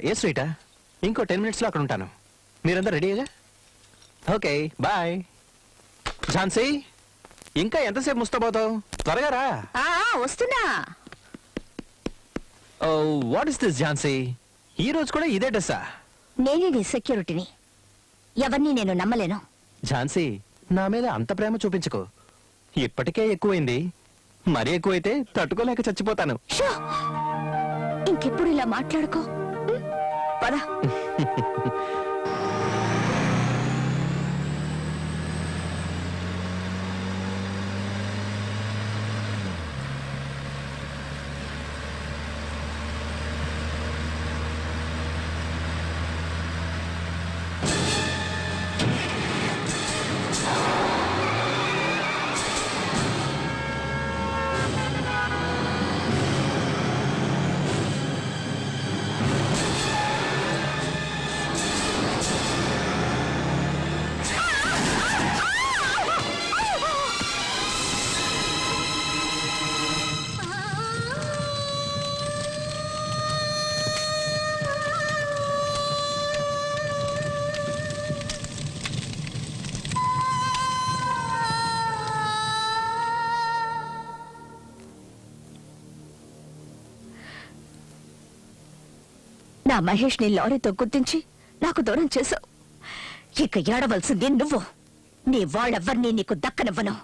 ఏ స్ట్రీటా? ఇంకో 10 minutesలో అక్కడ ఉంటాను. మీరంతా రెడీగా? Okay bye. ఝాన్సీ, ఇంకా ఎంతసేపు ముస్తాబోతావు? త్వరగా రా. వస్తున్నా. What is this Jhansi? ఈ రోజు కూడా ఇదే డ్రెస్సా? నేనే నీ సెక్యూరిటీని, ఎవరిని నేను నమ్మలేను. ఝాన్సీ, నా మీద అంత ప్రేమ చూపించుకో. ఇప్పటికే ఎక్కువైంది, మరీ ఎక్కువైతే తట్టుకోలేక చచ్చిపోతాను. ఇంకెప్పుడు ఇలా మాట్లాడుకో. పద. నా మహేష్ ని లారీతో గుర్తించి నాకు దూరం చేశావు. ఇక ఏడవలసింది నువ్వు. నీ వాళ్ళెవ్వరినీ నీకు దక్కనివ్వను.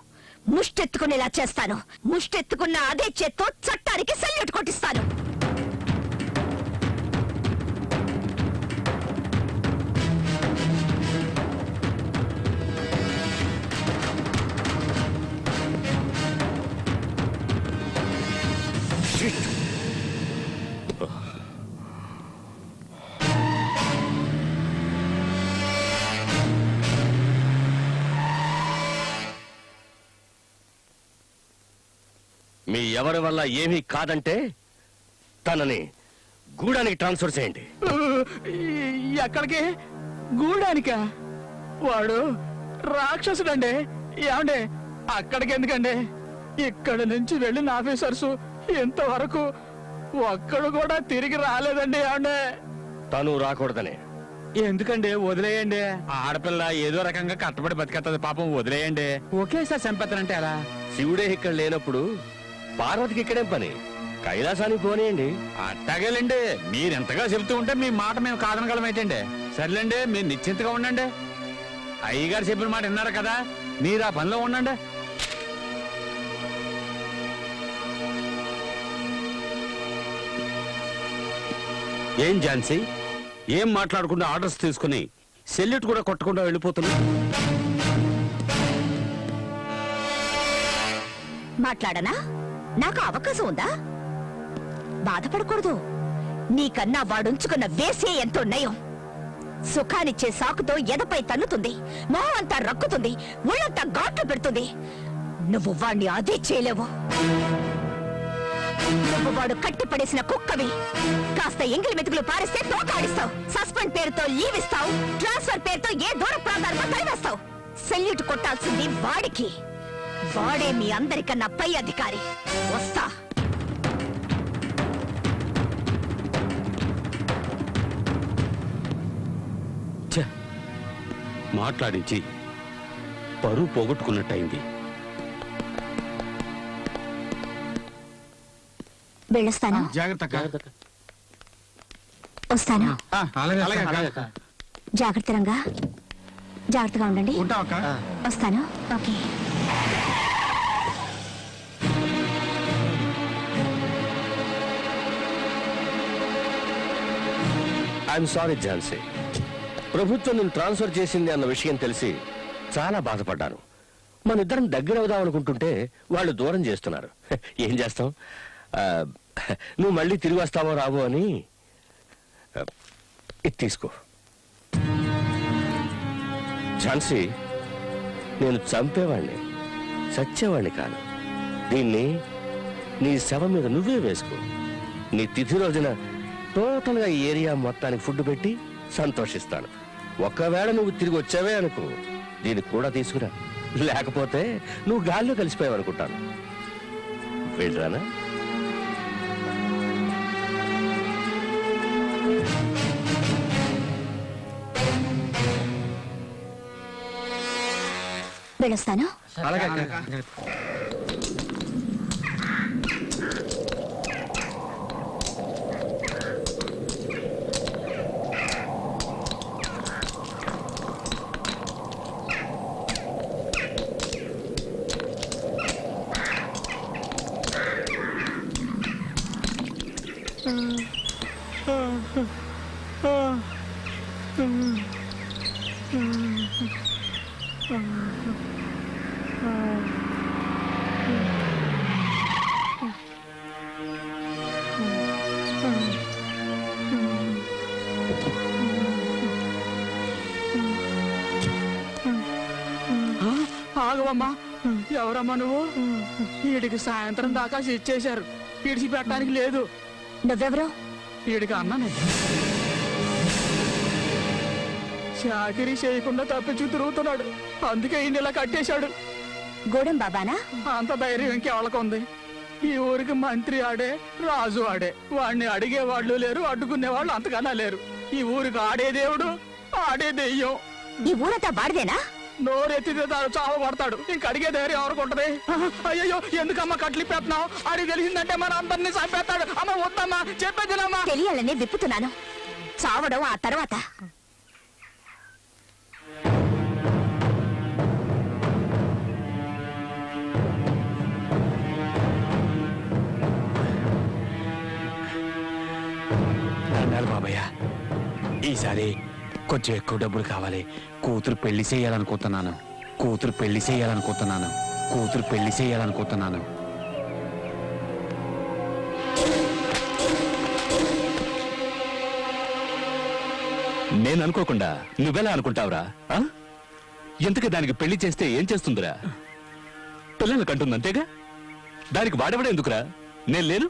ముష్టెత్తుకునేలా చేస్తాను. ముష్టెత్తుకున్న అదే చేత్తో చట్టానికి సల్యూట్ కొట్టిస్తాను. మీ ఎవరి వల్ల ఏమీ కాదంటే తనని గూడానికి ట్రాన్స్ఫర్ చేయండి. ఎక్కడికి? గూడానికా? వాడు రాక్షసుడండి. ఏమండి, అక్కడికి ఎందుకండి? ఇక్కడి నుంచి వెళ్ళిన ఆఫీసర్స్ ఇంతవరకు ఒక్కడు కూడా తిరిగి రాలేదండి. ఏమండి, తను రాకూడదని. ఎందుకండి? వదిలేయండి. ఆడపిల్ల ఏదో రకంగా కట్టబడి బతికేస్తుంది, పాపం వదిలేయండి. ఒకేసారి చంపేస్తానంటే అలా? శివుడే ఇక్కడ లేనప్పుడు పార్వతికి ఇక్కడేం పని? కైలాసానికి పోనీయండి. అట్టాగేలండి, మీరెంతగా చెబుతూ ఉంటే మీ మాట మేము కాదనగలమేటండి. సర్లేండి, మీరు నిశ్చింతగా ఉండండి. అయ్యగారు చెప్పిన మాట విన్నారు కదా, మీరు ఆ పనిలో ఉండండి. ఏం ఝాన్సీ, ఏం మాట్లాడకుండా ఆర్డర్స్ తీసుకుని సెల్యూట్ కూడా కొట్టకుండా వెళ్ళిపోతున్నా? మాట్లాడనా? నాకు అవకాశం ఉందా? బాధపడకూడదు. నీకన్నా వాడుంచుకున్న వేసే ఎంతో నయం. సుఖానిచ్చే సాకుతో ఎదపై తన్నుతుంది, మొహం అంతా రక్కుతుంది, ఒళ్ళంతా ఘాట్లు పెడుతుంది. నువ్వు వాణ్ణి అదే చేయలేవు. నువ్వు వాడు కట్టిపడేసిన కుక్కవి. కాస్త ఎంగిలి మెతుకులు పారిస్తే తోకాడిస్తావు, సస్పెండ్ పేరుతో లీవ్ ఇస్తావు, ట్రాన్స్ఫర్ పేరుతో ఏ దూర ప్రాంతాలకు తరివేస్తావు. సెల్యూట్ కొట్టాల్సింది వాడికి. వాడే మీ అందరికన్నా పై అధికారి. వస్తా. మాట్లాడించి పరువు పోగొట్టుకున్నట్టయింది. వెళ్ళొస్తాను. జాగ్రత్త. వస్తాను. జాగ్రత్త రంగా. జాగ్రత్తగా ఉండండి. వస్తాను. ఓకే. ఐఎమ్ సారీ ఝాన్సీ, ప్రభుత్వం నేను ట్రాన్స్ఫర్ చేసింది అన్న విషయం తెలిసి చాలా బాధపడ్డాను. మన ఇద్దరం దగ్గర అవుదాం అనుకుంటుంటే వాళ్ళు దూరం చేస్తున్నారు. ఏం చేస్తాం? నువ్వు మళ్ళీ తిరిగి వస్తావో రావో అని ఇది తీసుకో. ఝాన్సీ, నేను చంపేవాణ్ణి, చచ్చేవాణ్ణి కాను. దీన్ని నీ శవం మీద నువ్వే వేసుకో. నీ తిథి రోజున టోటల్గా ఈ ఏరియా మొత్తానికి ఫుడ్ పెట్టి సంతోషిస్తాను. ఒకవేళ నువ్వు తిరిగి వచ్చావే అనుకో, దీన్ని కూడా తీసుకురా. లేకపోతే నువ్వు గాల్లో కలిసిపోయావు అనుకుంటాను. వెళ్ళరానా? వెళ్ళొస్తాను. ఆగవమ్మా, ఎవరమ్మా నువ్వు? వీడికి సాయంత్రం దాకా ఇచ్చేశారు, ఇడిచి పెట్టడానికి లేదు. నువ్వెవరు? వీడికి అన్ననే చాకిరీ చేయకుండా తప్పించు తిరుగుతున్నాడు, అందుకే ఈయన ఇలా కట్టేశాడు. గూడెం బాబానా? అంత ధైర్యం ఇంకెవరికి ఉంది? ఈ ఊరికి మంత్రి ఆడే, రాజు ఆడే. వాడిని అడిగే వాళ్ళు లేరు, అడ్డుకునే వాళ్ళు అంతకన్నా లేరు. ఈ ఊరికి ఆడే దేవుడు, ఆడే దెయ్యం. ఈ ఊరంతా వాడిదేనా? నోరెత్తితే చావ పడతాడు, ఇంక అడిగే ధైర్యం ఎవరికి ఉంటది? అయ్యో, ఎందుకమ్మా కట్లు పెట్టినావు? అడిగి తెలిసిందంటే మన అందరినీ చంపేస్తాడు. అమ్మ వద్దమ్మా, చెప్పేదినమ్మా. తెలియాలని విప్పుతున్నాను, చావడం ఆ తర్వాత. దండాలు బాబయ్య, ఈసారి కొంచెం ఎక్కువ డబ్బులు కావాలి. కూతురు పెళ్లి చేయాలనుకుంటున్నాను. కూతురు పెళ్లి చేయాలనుకుంటున్నాను. కూతురు పెళ్లి చేయాలనుకుంటున్నాను. నేను అనుకోకుండా నువ్వెలా అనుకుంటావురా? ఆ? ఎందుకు దానికి పెళ్లి చేస్తే ఏం చేస్తుందిరా? పిల్లలు కంటుంది అంతేగా. దానికి వాడవడే ఎందుకురా? నేను లేను,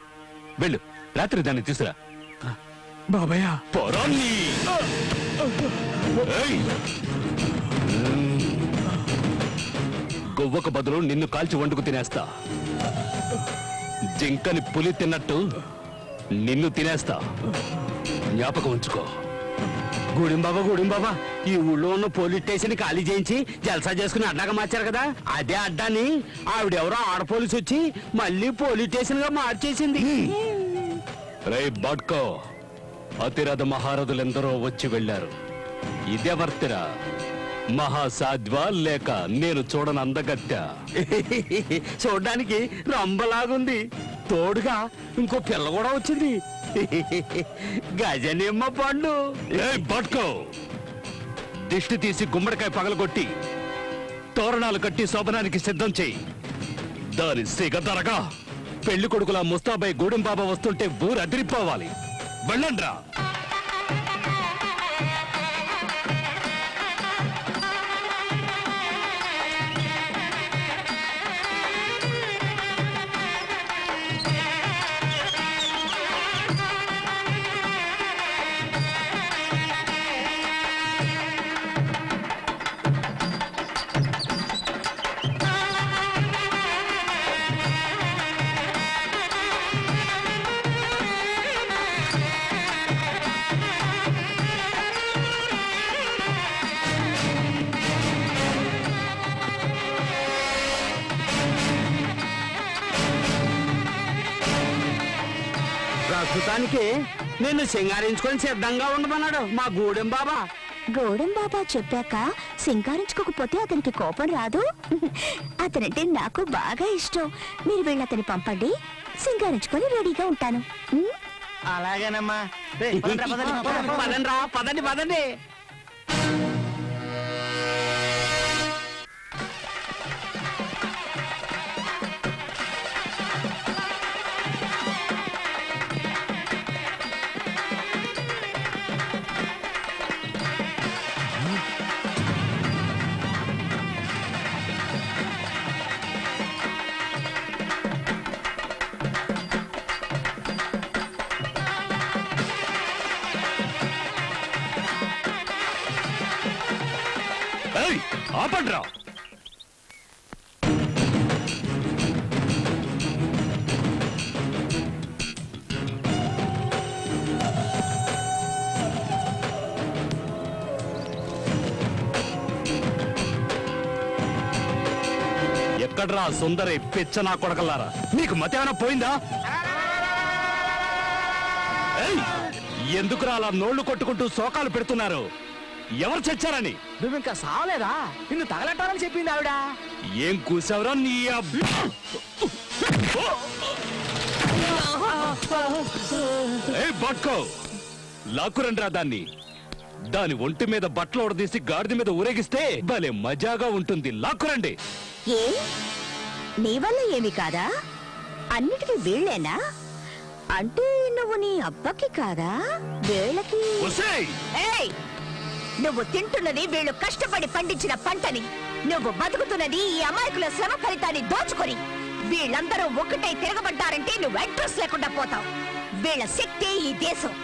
వెళ్ళు, రాత్రి దాన్ని తీసురా. బాబయ్య, పొరాన్ని గొవ్వకు బదులు నిన్ను కాల్చి వండుకు తినేస్తా. జింకని పులి తిన్నట్టు నిన్ను తినేస్తా, జ్ఞాపకం ఉంచుకో. గూడెం బాబా, ఈ ఊళ్ళో ఉన్న పోలీస్ స్టేషన్ ఖాళీ చేయించి జల్సా చేసుకుని అడ్డాగా మార్చారు కదా, అదే అడ్డాని ఆవిడెవరో ఆడ పోలీసు వచ్చి మళ్ళీ పోలీస్ స్టేషన్ గా మార్చేసింది. రే బాడ్కో, అతిరథ మహారథులెందరో వచ్చి వెళ్ళారు. ఇదెవర్తిరా? మహాసాధ్వా లేక నేను చూడని అందగత్తా? చూడ్డానికి రంబలాగుంది, తోడుగా ఇంకో పిల్ల కూడా వచ్చింది. గజనిమ్మ పండు. ఏ బాడ్కో, దిష్టి తీసి గుమ్మడికాయ పగలగొట్టి తోరణాలు కట్టి శోభనానికి సిద్ధం చెయ్యి. దాని సిగదరగా పెళ్లి కొడుకుల ముస్తాబాయ్ గూడెం బాబా వస్తుంటే ఊరు అదిరిపోవాలి. వెళ్ళండ్రా. ప్రస్తుతానికి నిన్ను సింగారించుకొని సిద్ధంగా ఉండమన్నాడు మా గూడెం బాబా. గూడెం బాబా చెప్పాక సింగారించుకోకపోతే అతనికి కోపం రాదు. అతనంటే నాకు బాగా ఇష్టం. మీరు వెళ్ళి అతని పంపండి, సింగారించుకొని రెడీగా ఉంటాను. ఉమ్? అలాగేనమ్మా. పదండి పదండి. ఆపండ్రా. ఎక్కడ్రా సుందరి పిచ్చ నా కొడకల్లారా, నీకు మతేమైనా పోయిందా? ఏయ్, ఎందుకురా అలా నోళ్లు కొట్టుకుంటూ శోకాలు పెడుతున్నారు? ఎవరు చచ్చారని? నువ్వు ఇంకా సావలేదా? నిన్ను తగలట్టాలని చెప్పింది ఆవిడ. ఏం కూసావురా నీ బట్కో లాక్కురండ్రా దాన్ని. దాని ఒంటి మీద బట్టలు ఉడదీసి గాడిద మీద ఊరేగిస్తే భలే మజాగా ఉంటుంది. లాక్కురండి. ఏ నీ వల్ల ఏమి కాదా? అన్నిటికీ వీళ్ళేనా? అంటే నువ్వు నీ అబ్బకి కాదా? వీళ్ళకి ఒసేయ్! ఏయ్! నువ్వు తింటున్నది వీళ్ళు కష్టపడి పండించిన పంటని, నువ్వు బతుకుతున్నది ఈ అమాయకుల శ్రమ ఫలితాన్ని దోచుకొని. వీళ్ళందరూ ఒక్కటై తిరగబడ్డారంటే నువ్వు అడ్రస్ లేకుండా పోతావు. వీళ్ళ శక్తి ఈ దేశం,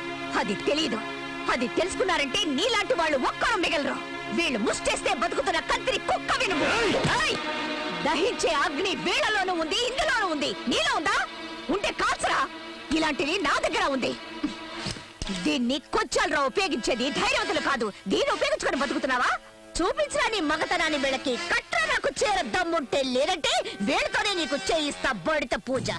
అది తెలీదు. అది తెలుసుకున్నారంటే నీలాంటి వాళ్ళు ఒక్కరు మిగలరు. వీళ్ళు ముష్టేస్తే బతుకుతున్న కంత్రి కుక్కవి నువ్వు. ఏయ్! దహించే అగ్ని వీళ్ళలోనూ ఉంది, ఇందులోనూ ఉంది. నీలో ఉందా? ఉంటే కాల్చరా. ఇలాంటివి నా దగ్గర ఉంది. దీన్ని కొంచెంరా ఉపయోగించేది, ధైర్యవంతులు కాదు. దీన్ని ఉపయోగించుకొని బతుకుతున్నావా? చూపించరా నీ మగతనాన్ని. వీళ్ళకి కట్రా. నాకు చేర దమ్ముంటే, లేదంటే వీళ్ళతోనే నీకు చేయిస్తా బడిత పూజ.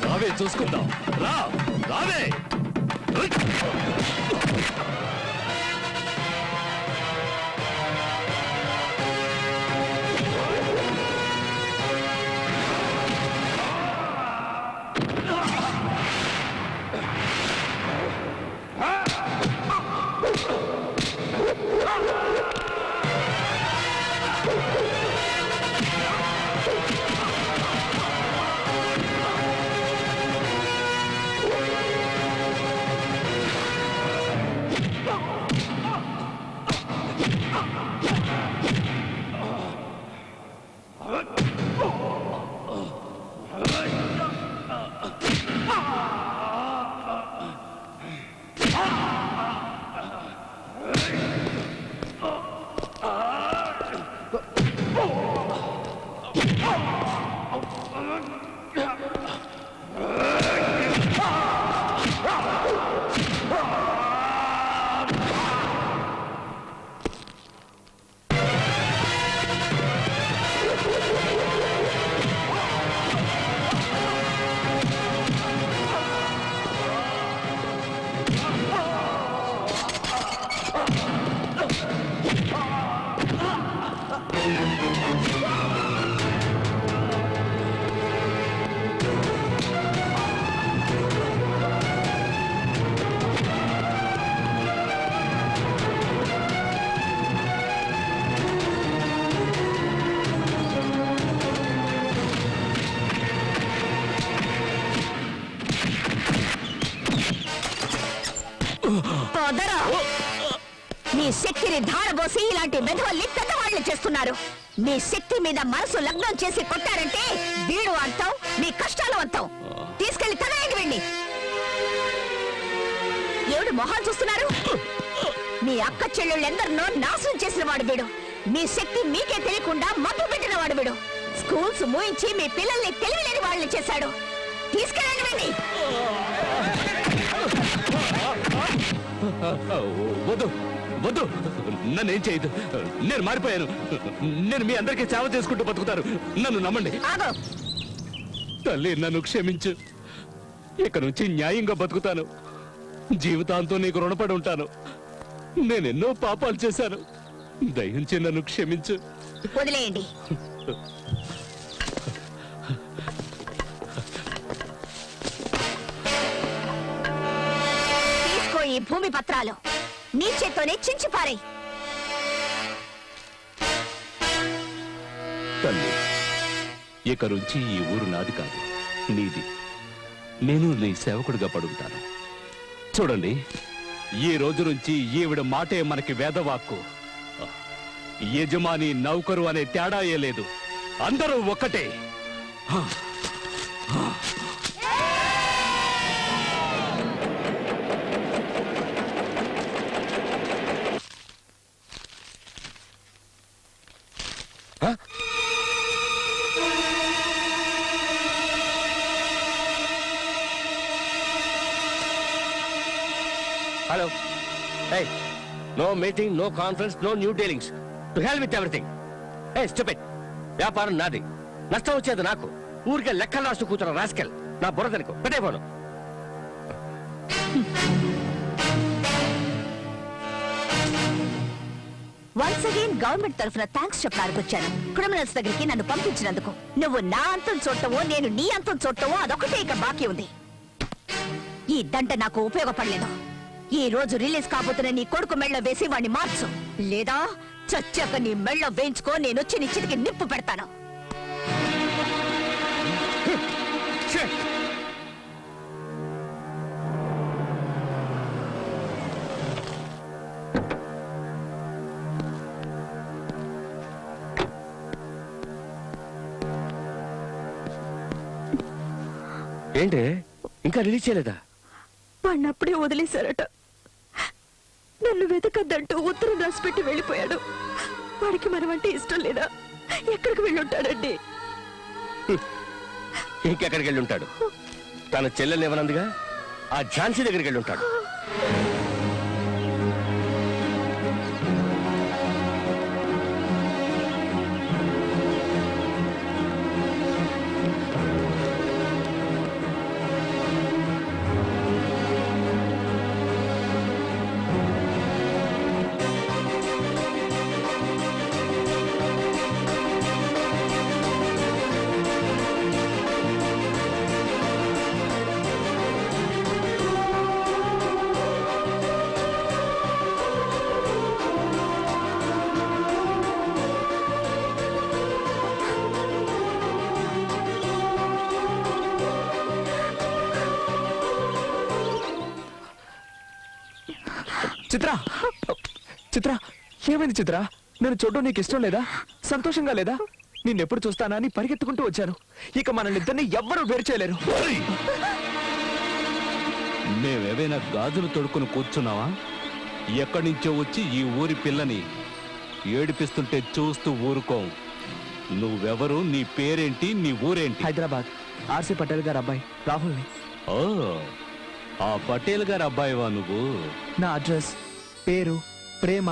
రావే చూసుకుందాం. రా రావే. పొదరా! మీ శక్తిని ధారబోసి ఇలాంటి మెదవల్ని పెద్దవాళ్ళు చేస్తున్నారు. మీ శక్తి మీద మనసు లగ్నం చేసి కొట్టారంటే వీడు అంతం, మీ కష్టాలు అంతం. తీసుకెళ్లి తగలేండి వెండి. ఏడు మొహాలు చూస్తున్నారు? మీ అక్క చెల్లెళ్ళెందరినో నాశనం చేసిన వాడు వీడు. మీ శక్తి మీకే తెలియకుండా మబ్బు పెట్టిన వాడు వీడు. స్కూల్స్ మూయించి మీ పిల్లల్ని తెలివిలేని వాళ్ళని చేశాడు. తీసుకెళ్ళండి వెండి. వద్దు వద్దు, నన్నేం చేయదు. నేను మారిపోయాను. నేను మీ అందరికీ సేవ చేసుకుంటూ బతుకుతాను. నన్ను నమ్మండి. ఆగో. తల్లి, నన్ను క్షమించు. ఇక నుంచి న్యాయంగా బతుకుతాను. జీవితాంతో నీకు రుణపడి ఉంటాను. నేనెన్నో పాపాలు చేశాను. దయించి నన్ను క్షమించు. వదిలేయండి. తీసుకో ఈ భూమి పత్రాలు. నీ చేత్తోనే చించి పారేయ్. తల్లి, ఇక నుంచి ఈ ఊరు నాది కాదు, నీది. నేను నీ సేవకుడిగా పడుంటాను. చూడండి, ఈ రోజు నుంచి ఈవిడ మాటే మనకి వేదవాక్కు. యజమాని నౌకరు అనే తేడాయే లేదు. అందరూ ఒక్కటే. Hello, hey, no meeting, no conference, no new dealings. To hell with everything. Hey, stupid. వ్యాపారం నాది, నష్టం వచ్చేది నాకు. ఊరికే లెక్కలు రాస్తూ కూతురు రాస్కెల్. నా బుర్ర తనకు పెట్టేపోను. వన్స్ అగైన్ గవర్నమెంట్ తరఫున థ్యాంక్స్ చెప్పడానికి వచ్చాను. క్రిమినల్స్ దగ్గరికి నన్ను పంపించినందుకు. నువ్వు నా అంతం చూడటమో నేను నీ అంతం చూడటమో అదొకటే ఇక బాకీ ఉంది. ఈ దంట నాకు ఉపయోగపడలేదు. ఈ రోజు రిలీజ్ కాబోతున్న నీ కొడుకు మెళ్ళ వేసి వాణ్ణి మార్చు, లేదా చచ్చాక నీ మెళ్ళ వేయించుకో. నేను వచ్చి నీ చితికి నిప్పు పెడతాను. ఏంటి ఇంకా రిలీజ్ చేయలేదా? వాణ్ణప్పుడే వదిలేశారట. నన్ను వెతకద్దంటూ ఉత్తరం రాసిపెట్టి వెళ్ళిపోయాడు. వాడికి మనమంటే ఇష్టం లేదా? ఎక్కడికి వెళ్ళుంటాడండి? ఇంకెక్కడికి వెళ్ళి ఉంటాడు? తన చెల్లెలు ఏమనందుగా ఆ ఝాన్సీ దగ్గరికి వెళ్ళి ఉంటాడు. చిత్ర, చిత్ర, ఏమైంది చిత్ర? నేను చూడడం నీకు ఇష్టం లేదా? సంతోషంగా లేదా? నిన్నెప్పుడు చూస్తానా అని పరిగెత్తుకుంటూ వచ్చాను. ఇక మనల్నిద్దరిని ఎవ్వరూ వేరు చేయలేరు. మేమేవైనా గాజులు తొడుక్కుని కూర్చున్నావా? ఎక్కడి నుంచో వచ్చి ఈ ఊరి పిల్లని ఏడిపిస్తుంటే చూస్తూ ఊరుకోం. నువ్వెవరు? నీ పేరేంటి? నీ ఊరేంటి? హైదరాబాద్ ఆర్సీ పటేల్ గారు అబ్బాయి రాహుల్ని. ఓ, ఆ పటేల్ గారి అబ్బాయివా నువ్వు? నా అడ్రస్, పేరు, ప్రేమ,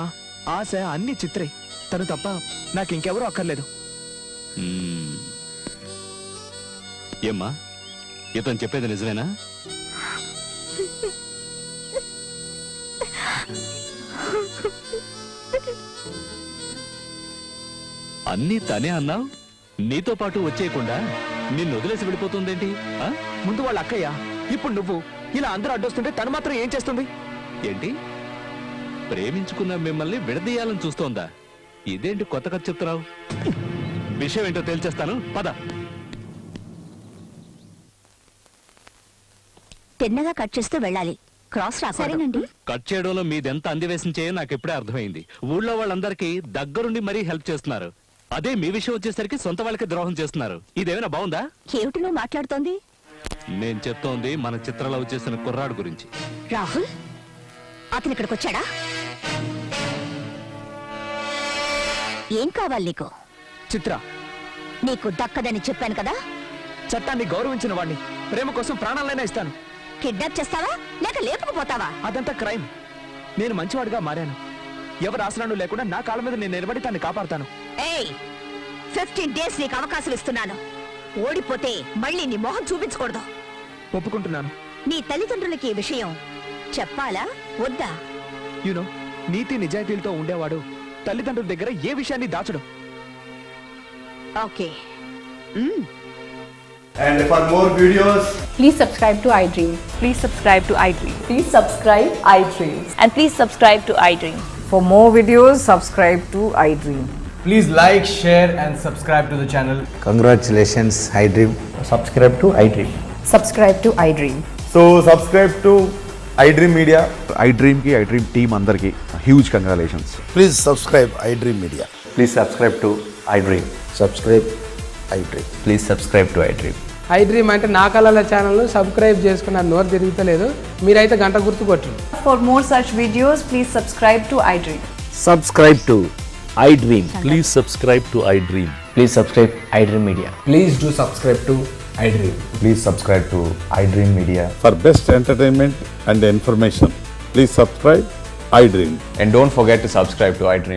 ఆశ అన్ని చిత్రే. తను తప్ప నాకు ఇంకెవరూ అక్కర్లేదు. ఏమ్మా, ఇతను చెప్పేది నిజమేనా? అన్నీ తనే అన్నావు. నీతో పాటు వచ్చేయకుండా నిన్ను వదిలేసి వెళ్ళిపోతుందేంటి? ముందు వాళ్ళ అక్కయ్య, ఇప్పుడు నువ్వు. ఇలా అందరూ అడ్డొస్తుంటే తను మాత్రం ఏం చేస్తుంది? ఏంటి, ప్రేమించుకున్న మిమ్మల్ని విడదీయాలని చూస్తోందా? ఇదేంటి కొత్త కథ చెప్తున్నావు? విషయం ఏంటో తేల్చేస్తాను, పద. తిన్నగా కట్ చేస్తూ వెళ్ళాలి. క్రాస్ రాసేనండి. కట్ చేయడంలో మీదెంత అందివేశం చేయో నాకు ఇప్పుడే అర్థమైంది. ఊళ్ళో వాళ్ళందరికీ దగ్గరుండి మరీ హెల్ప్ చేస్తున్నారు. అదే మీ విషయం వచ్చేసరికి సొంత వాళ్ళకి ద్రోహం చేస్తున్నారు. ఇదేమైనా బాగుందా? ఏమిటి నువ్వు మాట్లాడుతోంది? నేను చెప్తోంది మన చిత్రలో చేసిన కుర్రాడు గురించి. రాహుల్, అతను ఇక్కడికి వచ్చాడా? ఏం కావాలి నీకు? చిత్ర, నీకు దక్కదని చెప్పాను కదా. చట్టాన్ని గౌరవించిన వాడిని, ప్రేమ కోసం ప్రాణాలైనా ఇస్తాను. కిడ్నాప్ చేస్తావా లేక లేపుకుపోతావా? అదంతా క్రైమ్. నేను మంచివాడిగా మారాను. ఎవరు ఆసరాను లేకుండా నా కాళ్ళ మీద నేను నిలబడి తన్ని కాపాడుతాను. ఏయ్, 15 days నీకు అవకాశం ఇస్తున్నాను. ఓడిపోతే మళ్ళీ నీ మొహం చూపించకూడదు. ఒప్పుకుంటున్నాను. నీ తల్లిదండ్రులకి ఈ విషయం చెప్పాలా వద్దా? యూనో, నీతి నిజాయితీలతో ఉండేవాడు తల్లిదండ్రుల దగ్గర ఏ విషయాన్ని దాచడు. Okay. And for more videos, Please subscribe to iDream. Please subscribe to iDream. Please subscribe iDream. And please subscribe to iDream. For more videos, subscribe to iDream. please like, share and subscribe to the channel. Congratulations, iDream. Subscribe to iDream. Subscribe to iDream. So subscribe to iDream Media. iDream ki iDream team andarki huge congratulations. Please subscribe iDream Media. Please subscribe to iDream. Subscribe iDream. Please subscribe to iDream. iDream అంటే నా కళల channel subscribe చేసుకున్న నోరు తిరుగుతలేదు. మీరైతే గంట గుర్తు కొట్టండి. For more such videos, please subscribe to iDream. Subscribe to iDream. Please subscribe to iDream. Please subscribe iDream Media. Please do subscribe to iDream. Please subscribe to iDream Media. For best entertainment and information, please subscribe iDream. And don't forget to subscribe to iDream.